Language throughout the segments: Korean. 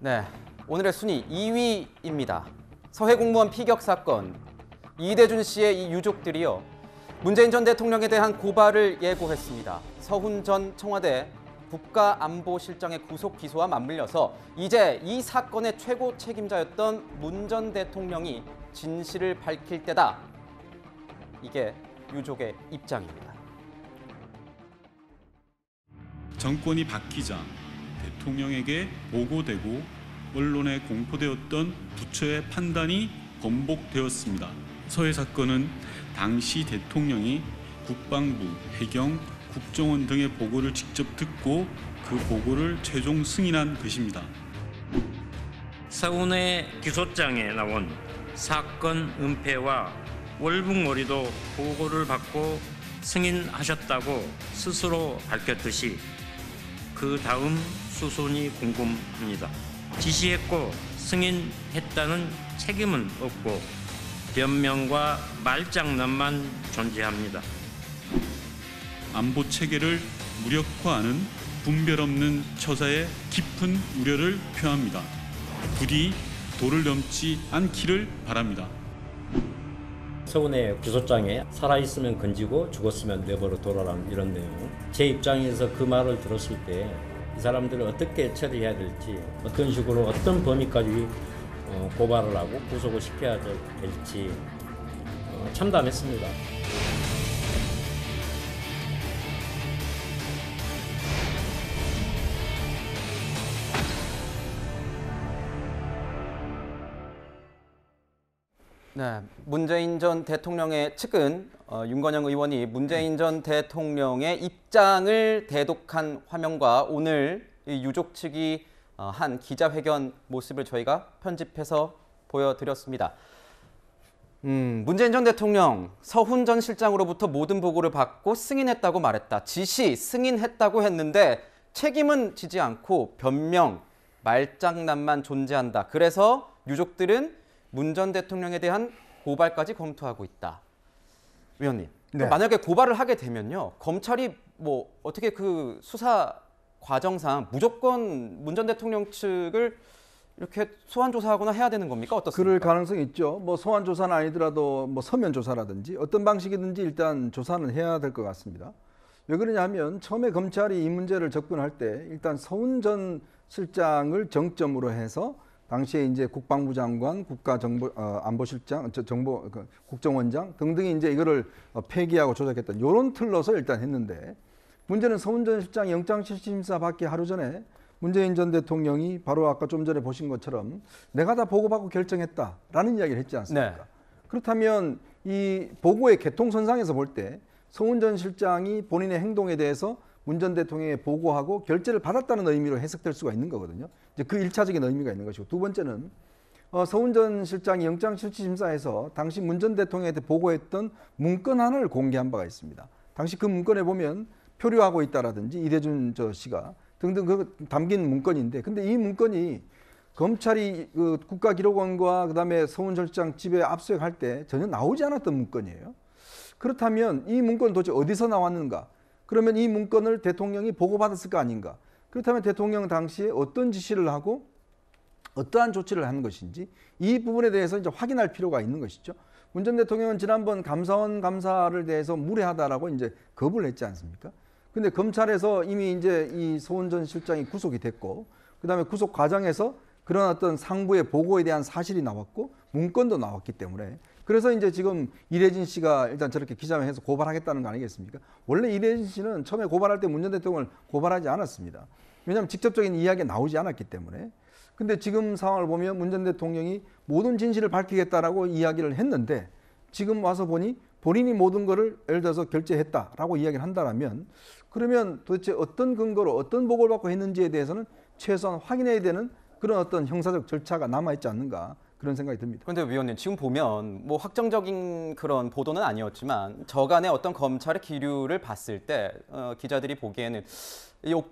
네, 오늘의 순위 2위입니다. 서해 공무원 피격 사건. 이대준 씨의 이 유족들이요, 문재인 전 대통령에 대한 고발을 예고했습니다. 서훈 전 청와대 국가안보실장의 구속 기소와 맞물려서 이제 이 사건의 최고 책임자였던 문 전 대통령이 진실을 밝힐 때다. 이게 유족의 입장입니다. 정권이 바뀌자 대통령에게 보고되고 언론에 공포되었던 부처의 판단이 번복되었습니다. 서해 사건은 당시 대통령이 국방부, 해경, 국정원 등의 보고를 직접 듣고 그 보고를 최종 승인한 것입니다. 서훈의 기소장에 나온 사건 은폐와 월북몰이도 보고를 받고 승인하셨다고 스스로 밝혔듯이 그 다음 수순이 궁금합니다. 지시했고 승인했다는 책임은 없고 변명과 말장난만 존재합니다. 안보 체계를 무력화하는 분별 없는 처사에 깊은 우려를 표합니다. 부디 도를 넘지 않기를 바랍니다. 서훈의 기소장에 살아있으면 건지고 죽었으면 내버려 둬라라는 이런 내용. 제 입장에서 그 말을 들었을 때 이 사람들을 어떻게 처리해야 될지, 어떤 식으로 어떤 범위까지 고발을 하고 구속을 시켜야 될지 참담했습니다. 네, 문재인 전 대통령의 측은 윤건영 의원이 문재인 전 대통령의 입장을 대독한 화면과 오늘 이 유족 측이 한 기자회견 모습을 저희가 편집해서 보여드렸습니다. 문재인 전 대통령, 서훈 전 실장으로부터 모든 보고를 받고 승인했다고 말했다. 지시, 승인했다고 했는데 책임은 지지 않고 변명, 말장난만 존재한다. 그래서 유족들은 문 전 대통령에 대한 고발까지 검토하고 있다. 위원님, 네. 만약에 고발을 하게 되면요, 검찰이 뭐 어떻게 그 수사 과정상 무조건 문 전 대통령 측을 이렇게 소환 조사하거나 해야 되는 겁니까? 어떻습니까? 그럴 가능성이 있죠. 뭐 소환 조사는 아니더라도 뭐 서면 조사라든지 어떤 방식이든지 일단 조사는 해야 될 것 같습니다. 왜 그러냐면 처음에 검찰이 이 문제를 접근할 때 일단 서훈 전 실장을 정점으로 해서 당시에 이제 국방부 장관, 국가안보실장, 국정원장 등등이 이제 이거를 폐기하고 조작했다. 이런 틀로서 일단 했는데, 문제는 서훈 전 실장 영장실질심사 받기 하루 전에 문재인 전 대통령이 바로 아까 좀 전에 보신 것처럼 내가 다 보고받고 결정했다라는 이야기를 했지 않습니까? 네. 그렇다면 이 보고의 개통선상에서 볼 때 서훈 전 실장이 본인의 행동에 대해서 문 전 대통령에 보고하고 결재를 받았다는 의미로 해석될 수가 있는 거거든요. 이제 그 1차적인 의미가 있는 것이고, 두 번째는 서훈 전 실장이 영장실질심사에서 당시 문 전 대통령한테 보고했던 문건 하나를 공개한 바가 있습니다. 당시 그 문건에 보면 표류하고 있다라든지 이대준 씨가 등등 그 담긴 문건인데, 근데 이 문건이 검찰이 그 국가기록원과 그다음에 서훈 전 실장 집에 압수수색할 때 전혀 나오지 않았던 문건이에요. 그렇다면 이 문건 도대체 어디서 나왔는가? 그러면 이 문건을 대통령이 보고받았을 거 아닌가? 그렇다면 대통령 당시에 어떤 지시를 하고 어떠한 조치를 한 것인지 이 부분에 대해서 이제 확인할 필요가 있는 것이죠. 문 전 대통령은 지난번 감사원 감사를 대해서 무례하다라고 이제 거부를 했지 않습니까? 근데 검찰에서 이미 이제 이 서훈 전 실장이 구속이 됐고, 그다음에 구속 과정에서 그런 어떤 상부의 보고에 대한 사실이 나왔고 문건도 나왔기 때문에, 그래서 이제 지금 이대진 씨가 일단 저렇게 기자회견에서 고발하겠다는 거 아니겠습니까? 원래 이대진 씨는 처음에 고발할 때 문 전 대통령을 고발하지 않았습니다. 왜냐하면 직접적인 이야기가 나오지 않았기 때문에. 근데 지금 상황을 보면 문 전 대통령이 모든 진실을 밝히겠다라고 이야기를 했는데, 지금 와서 보니 본인이 모든 거를 예를 들어서 결재했다라고 이야기를 한다면, 그러면 도대체 어떤 근거로 어떤 보고를 받고 했는지에 대해서는 최소한 확인해야 되는 그런 어떤 형사적 절차가 남아있지 않는가, 그런 생각이 듭니다. 그런데 위원님, 지금 보면 뭐 확정적인 그런 보도는 아니었지만 저간의 어떤 검찰의 기류를 봤을 때 기자들이 보기에는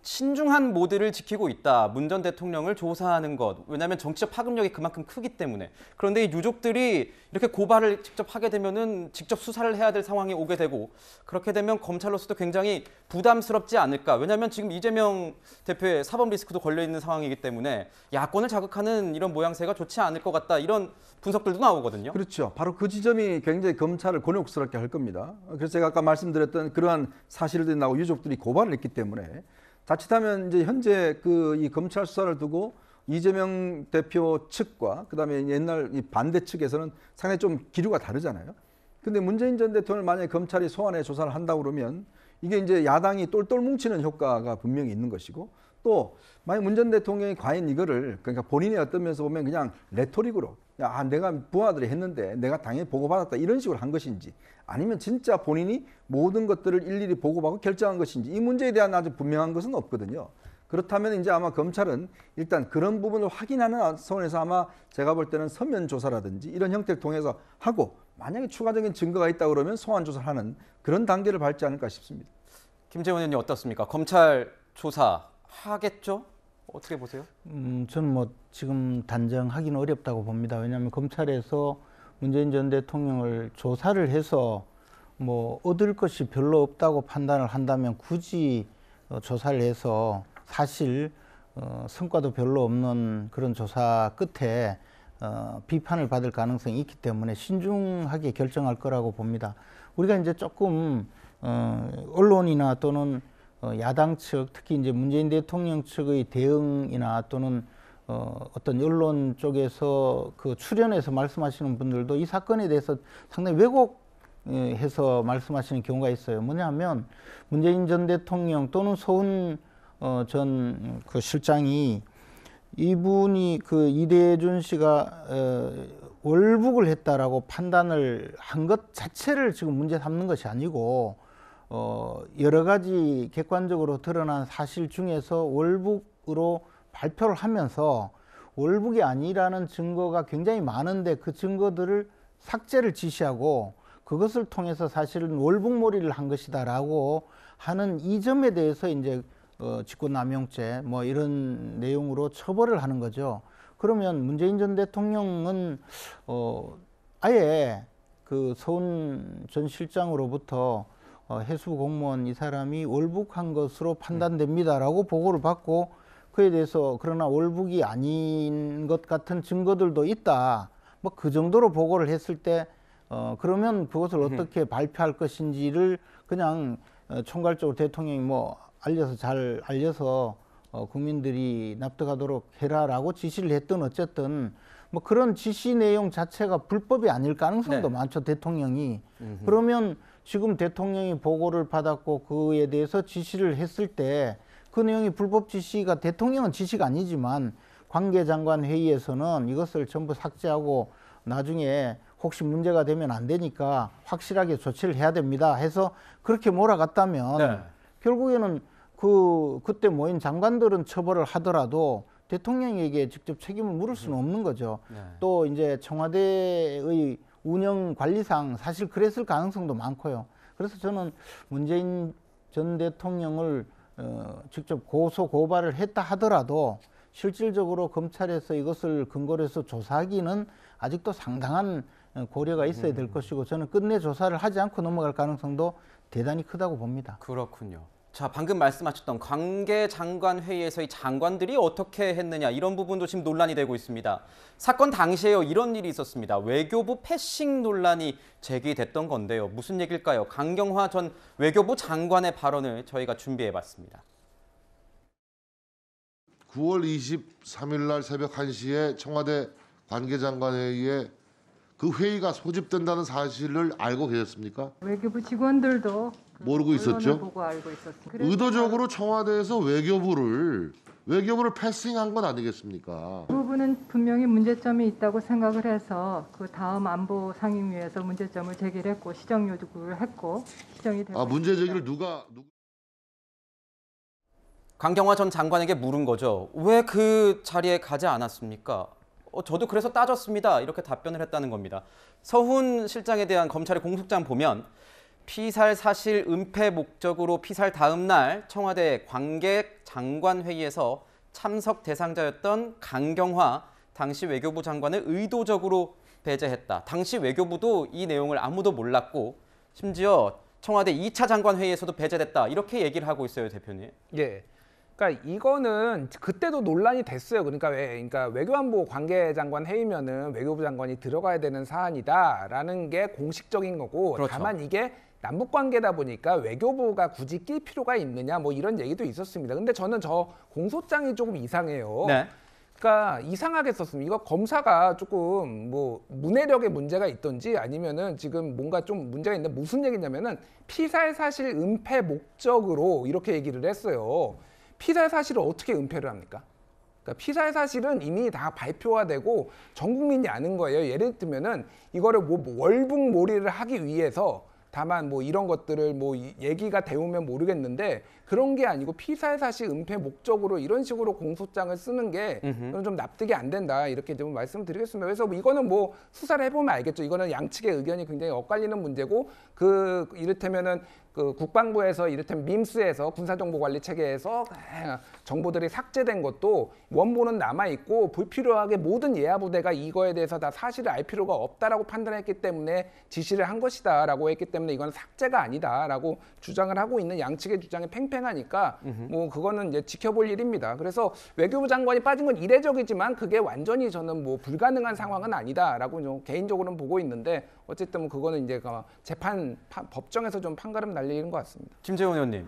신중한 모드를 지키고 있다. 문 전 대통령을 조사하는 것. 왜냐하면 정치적 파급력이 그만큼 크기 때문에. 그런데 이 유족들이 이렇게 고발을 직접 하게 되면은 직접 수사를 해야 될 상황이 오게 되고 그렇게 되면 검찰로서도 굉장히 부담스럽지 않을까. 왜냐하면 지금 이재명 대표의 사법 리스크도 걸려 있는 상황이기 때문에 야권을 자극하는 이런 모양새가 좋지 않을 것 같다. 이런 분석들도 나오거든요. 그렇죠. 바로 그 지점이 굉장히 검찰을 곤혹스럽게 할 겁니다. 그래서 제가 아까 말씀드렸던 그러한 사실들이 나오고 유족들이 고발을 했기 때문에 자칫하면 이제 현재 이 검찰 수사를 두고 이재명 대표 측과 그다음에 옛날 이 반대 측에서는 상당히 좀 기류가 다르잖아요. 근데 문재인 전 대통령을 만약에 검찰이 소환해 조사를 한다고 그러면 이게 이제 야당이 똘똘 뭉치는 효과가 분명히 있는 것이고 또 만약 문 전 대통령이 과연 이거를 그러니까 본인의 어떤 면에서 보면 그냥 레토릭으로 내가 부하들이 했는데 내가 당연히 보고받았다 이런 식으로 한 것인지 아니면 진짜 본인이 모든 것들을 일일이 보고받고 결정한 것인지 이 문제에 대한 아주 분명한 것은 없거든요. 그렇다면 이제 아마 검찰은 일단 그런 부분을 확인하는 선에서 아마 제가 볼 때는 서면 조사라든지 이런 형태를 통해서 하고 만약에 추가적인 증거가 있다 그러면 소환 조사를 하는 그런 단계를 밟지 않을까 싶습니다. 김재원 의원님 어떻습니까? 검찰 조사 하겠죠? 어떻게 보세요? 저는 뭐 지금 단정하기는 어렵다고 봅니다. 왜냐하면 검찰에서 문재인 전 대통령을 조사를 해서 뭐 얻을 것이 별로 없다고 판단을 한다면 굳이 조사를 해서 사실 성과도 별로 없는 그런 조사 끝에 비판을 받을 가능성이 있기 때문에 신중하게 결정할 거라고 봅니다. 우리가 이제 조금 언론이나 또는 야당 측, 특히 이제 문재인 대통령 측의 대응이나 또는 어떤 언론 쪽에서 그 출연해서 말씀하시는 분들도 이 사건에 대해서 상당히 왜곡해서 말씀하시는 경우가 있어요. 뭐냐면 문재인 전 대통령 또는 서훈 전 그 실장이 이분이 그 이대준 씨가 월북을 했다라고 판단을 한 것 자체를 지금 문제 삼는 것이 아니고 여러 가지 객관적으로 드러난 사실 중에서 월북으로 발표를 하면서 월북이 아니라는 증거가 굉장히 많은데 그 증거들을 삭제를 지시하고 그것을 통해서 사실은 월북몰이를 한 것이다라고 하는 이 점에 대해서 이제 직권남용죄 뭐 이런 내용으로 처벌을 하는 거죠. 그러면 문재인 전 대통령은 아예 그 서훈 전 실장으로부터 해수 공무원 이 사람이 월북한 것으로 판단됩니다라고 보고를 받고 그에 대해서 그러나 월북이 아닌 것 같은 증거들도 있다. 뭐 그 정도로 보고를 했을 때 그러면 그것을 어떻게 발표할 것인지를 그냥 총괄적으로 대통령이 뭐 잘 알려서 국민들이 납득하도록 해라라고 지시를 했든 어쨌든 뭐 그런 지시 내용 자체가 불법이 아닐 가능성도 많죠. 대통령이. 그러면 지금 대통령이 보고를 받았고 그에 대해서 지시를 했을 때 그 내용이 불법 지시가 대통령은 지시가 아니지만 관계장관 회의에서는 이것을 전부 삭제하고 나중에 혹시 문제가 되면 안 되니까 확실하게 조치를 해야 됩니다 해서 그렇게 몰아갔다면 결국에는 그때 모인 장관들은 처벌을 하더라도 대통령에게 직접 책임을 물을 수는 없는 거죠. 또 이제 청와대의 운영 관리상 사실 그랬을 가능성도 많고요. 그래서 저는 문재인 전 대통령을 직접 고발을 했다 하더라도 실질적으로 검찰에서 이것을 근거로 해서 조사하기는 아직도 상당한 고려가 있어야 될 것이고 저는 끝내 조사를 하지 않고 넘어갈 가능성도 대단히 크다고 봅니다. 그렇군요. 자, 방금 말씀하셨던 관계장관 회의에서 이 장관들이 어떻게 했느냐 이런 부분도 지금 논란이 되고 있습니다. 사건 당시에요 이런 일이 있었습니다. 외교부 패싱 논란이 제기됐던 건데요. 무슨 얘기일까요? 강경화 전 외교부 장관의 발언을 저희가 준비해봤습니다. 9월 23일 날 새벽 1시에 청와대 관계장관 회의에 그 회의가 소집된다는 사실을 알고 계셨습니까? 외교부 직원들도 모르고 있었죠. 보고 알고 있었습니다. 의도적으로 청와대에서 외교부를 패싱한 건 아니겠습니까? 그 부분은 분명히 문제점이 있다고 생각을 해서 그 다음 안보 상임위에서 문제점을 제기했고 시정 요구를 했고 시정이 되고 문제 제기를 누가 강경화 전 장관에게 물은 거죠. 왜 그 자리에 가지 않았습니까? 저도 그래서 따졌습니다. 이렇게 답변을 했다는 겁니다. 서훈 실장에 대한 검찰의 공소장 보면 피살 사실 은폐 목적으로 피살 다음 날 청와대 관객 장관 회의에서 참석 대상자였던 강경화 당시 외교부 장관을 의도적으로 배제했다. 당시 외교부도 이 내용을 아무도 몰랐고 심지어 청와대 2차 장관 회의에서도 배제됐다. 이렇게 얘기를 하고 있어요, 대표님. 예. 그러니까 이거는 그때도 논란이 됐어요. 그러니까 외교안보 관계장관 회의면은 외교부 장관이 들어가야 되는 사안이다라는 게 공식적인 거고, 그렇죠. 다만 이게 남북 관계다 보니까 외교부가 굳이 낄 필요가 있느냐 뭐 이런 얘기도 있었습니다. 근데 저는 저 공소장이 조금 이상해요. 네. 그러니까 이상하게 썼습니다. 이거 검사가 조금 뭐 문해력에 문제가 있던지 아니면은 지금 뭔가 좀 문제가 있는데 무슨 얘기냐면은 피살 사실 은폐 목적으로 이렇게 얘기를 했어요. 피살 사실을 어떻게 은폐를 합니까? 그러니까 피살 사실은 이미 다 발표가 되고 전 국민이 아는 거예요. 예를 들면은 이거를 뭐 월북몰이를 하기 위해서 다만 뭐 이런 것들을 뭐 얘기가 되오면 모르겠는데 그런 게 아니고 피살 사실 은폐 목적으로 이런 식으로 공소장을 쓰는 게 저는 좀 납득이 안 된다 이렇게 좀 말씀드리겠습니다. 그래서 뭐 이거는 뭐 수사를 해보면 알겠죠. 이거는 양측의 의견이 굉장히 엇갈리는 문제고 이를테면은 그 국방부에서 이를테면 밈스에서 군사정보관리체계에서 정보들이 삭제된 것도 원본은 남아있고 불필요하게 모든 예하부대가 이거에 대해서 다 사실을 알 필요가 없다라고 판단했기 때문에 지시를 한 것이다라고 했기 때문에 이건 삭제가 아니다라고 주장을 하고 있는 양측의 주장이 팽팽하니까 뭐 그거는 이제 지켜볼 일입니다. 그래서 외교부 장관이 빠진 건 이례적이지만 그게 완전히 저는 뭐 불가능한 상황은 아니다라고 좀 개인적으로는 보고 있는데 어쨌든 뭐 그거는 이제 법정에서 좀 판가름 날리는 것 같습니다. 김재원 의원님,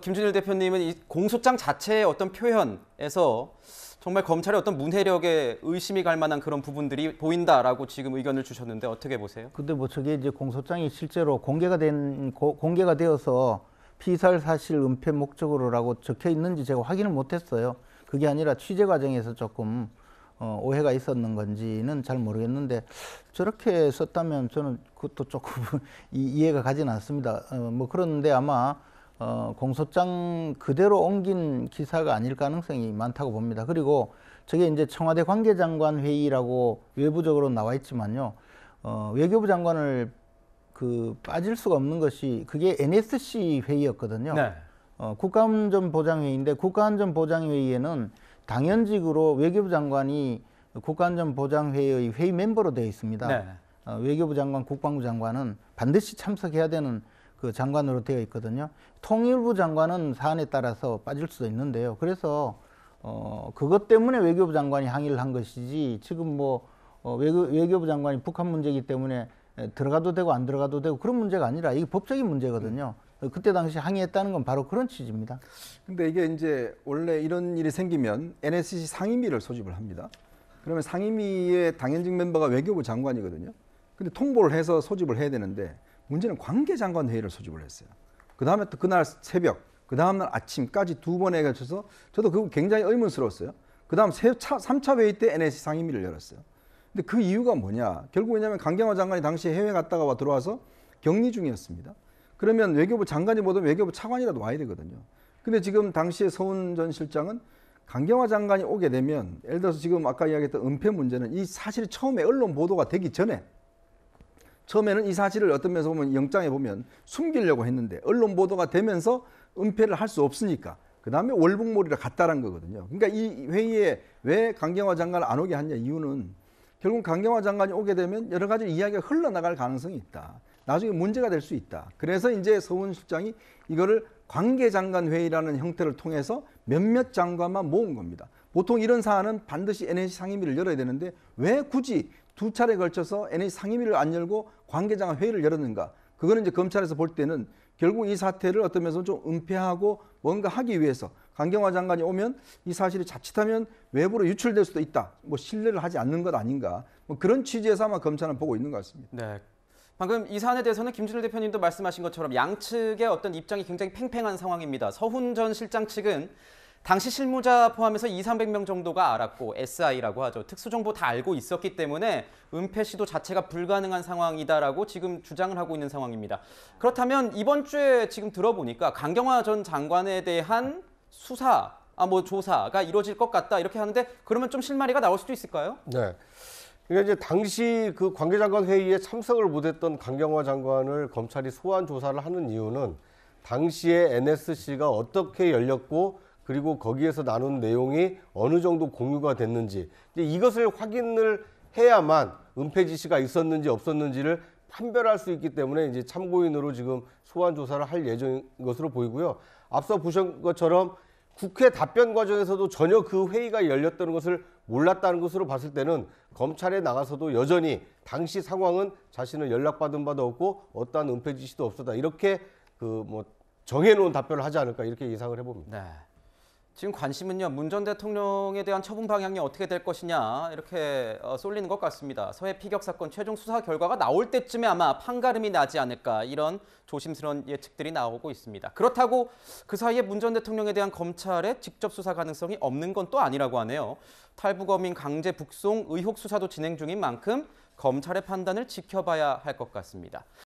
김준일 대표님은 이 공소장 자체의 어떤 표현에서 정말 검찰의 어떤 문해력에 의심이 갈 만한 그런 부분들이 보인다라고 지금 의견을 주셨는데 어떻게 보세요? 근데 뭐 저게 이제 공소장이 실제로 공개가 되어서 피살 사실 은폐 목적으로라고 적혀 있는지 제가 확인을 못했어요. 그게 아니라 취재 과정에서 조금 오해가 있었는 건지는 잘 모르겠는데 저렇게 썼다면 저는 그것도 조금 이해가 가지는 않습니다. 뭐 그런데 아마 공소장 그대로 옮긴 기사가 아닐 가능성이 많다고 봅니다. 그리고 저게 이제 청와대 관계장관 회의라고 외부적으로 나와 있지만요. 외교부 장관을 빠질 수가 없는 것이 그게 NSC 회의였거든요. 네. 국가안전보장회의인데 국가안전보장회의에는 당연직으로 외교부 장관이 국가안전보장회의의 회의 멤버로 되어 있습니다. 네. 외교부 장관, 국방부 장관은 반드시 참석해야 되는 그 장관으로 되어 있거든요. 통일부 장관은 사안에 따라서 빠질 수도 있는데요. 그래서 그것 때문에 외교부 장관이 항의를 한 것이지 지금 뭐 외교부 장관이 북한 문제이기 때문에 들어가도 되고 안 들어가도 되고 그런 문제가 아니라 이게 법적인 문제거든요. 그때 당시 항의했다는 건 바로 그런 취지입니다. 근데 이게 이제 원래 이런 일이 생기면 NSC 상임위를 소집을 합니다. 그러면 상임위의 당연직 멤버가 외교부 장관이거든요. 근데 통보를 해서 소집을 해야 되는데 문제는 관계장관 회의를 소집을 했어요. 그 다음에 또 그날 새벽, 그 다음날 아침까지 두 번에 걸쳐서 저도 그거 굉장히 의문스러웠어요. 그 다음 3차 회의 때 NSC 상임위를 열었어요. 근데 그 이유가 뭐냐? 결국 왜냐하면 강경화 장관이 당시에 해외 갔다가 들어와서 격리 중이었습니다. 그러면 외교부 장관이 뭐든 외교부 차관이라도 와야 되거든요. 근데 지금 당시에 서훈 전 실장은 강경화 장관이 오게 되면 예를 들어서 지금 아까 이야기했던 은폐 문제는 이 사실이 처음에 언론 보도가 되기 전에 처음에는 이 사실을 어떤 면에서 보면 영장에 보면 숨기려고 했는데 언론 보도가 되면서 은폐를 할 수 없으니까 그 다음에 월북몰이를 갔다란 거거든요. 그러니까 이 회의에 왜 강경화 장관을 안 오게 하냐 이유는 결국 강경화 장관이 오게 되면 여러 가지 이야기가 흘러나갈 가능성이 있다. 나중에 문제가 될 수 있다. 그래서 이제 서훈 실장이 이거를 관계장관 회의라는 형태를 통해서 몇몇 장관만 모은 겁니다. 보통 이런 사안은 반드시 NSC 상임위를 열어야 되는데 왜 굳이 두 차례에 걸쳐서 NSC 상임위를 안 열고 관계장관 회의를 열었는가? 그거는 이제 검찰에서 볼 때는 결국 이 사태를 어떤 면에서 좀 은폐하고 뭔가 하기 위해서 강경화 장관이 오면 이 사실이 자칫하면 외부로 유출될 수도 있다. 뭐 신뢰를 하지 않는 것 아닌가? 뭐 그런 취지에서 아마 검찰은 보고 있는 것 같습니다. 네. 방금 이 사안에 대해서는 김준일 대표님도 말씀하신 것처럼 양측의 어떤 입장이 굉장히 팽팽한 상황입니다. 서훈 전 실장 측은 당시 실무자 포함해서 200~300명 정도가 알았고 SI라고 하죠. 특수정보 다 알고 있었기 때문에 은폐 시도 자체가 불가능한 상황이다라고 지금 주장을 하고 있는 상황입니다. 그렇다면 이번 주에 지금 들어보니까 강경화 전 장관에 대한 수사, 조사가 이루어질 것 같다 이렇게 하는데 그러면 좀 실마리가 나올 수도 있을까요? 네. 그러니까 이제 당시 그 관계장관 회의에 참석을 못했던 강경화 장관을 검찰이 소환 조사를 하는 이유는 당시에 NSC가 어떻게 열렸고 그리고 거기에서 나눈 내용이 어느 정도 공유가 됐는지 이제 이것을 확인을 해야만 은폐 지시가 있었는지 없었는지를 판별할 수 있기 때문에 이제 참고인으로 지금 소환 조사를 할 예정인 것으로 보이고요. 앞서 보신 것처럼 국회 답변 과정에서도 전혀 그 회의가 열렸다는 것을 몰랐다는 것으로 봤을 때는 검찰에 나가서도 여전히 당시 상황은 자신은 연락받은 바도 없고 어떠한 은폐 지시도 없었다. 이렇게 그 뭐 정해놓은 답변을 하지 않을까 이렇게 예상을 해봅니다. 네. 지금 관심은요, 문 전 대통령에 대한 처분 방향이 어떻게 될 것이냐 이렇게 쏠리는 것 같습니다. 서해 피격 사건 최종 수사 결과가 나올 때쯤에 아마 판가름이 나지 않을까 이런 조심스러운 예측들이 나오고 있습니다. 그렇다고 그 사이에 문 전 대통령에 대한 검찰의 직접 수사 가능성이 없는 건 또 아니라고 하네요. 탈북어민 강제 북송 의혹 수사도 진행 중인 만큼 검찰의 판단을 지켜봐야 할 것 같습니다.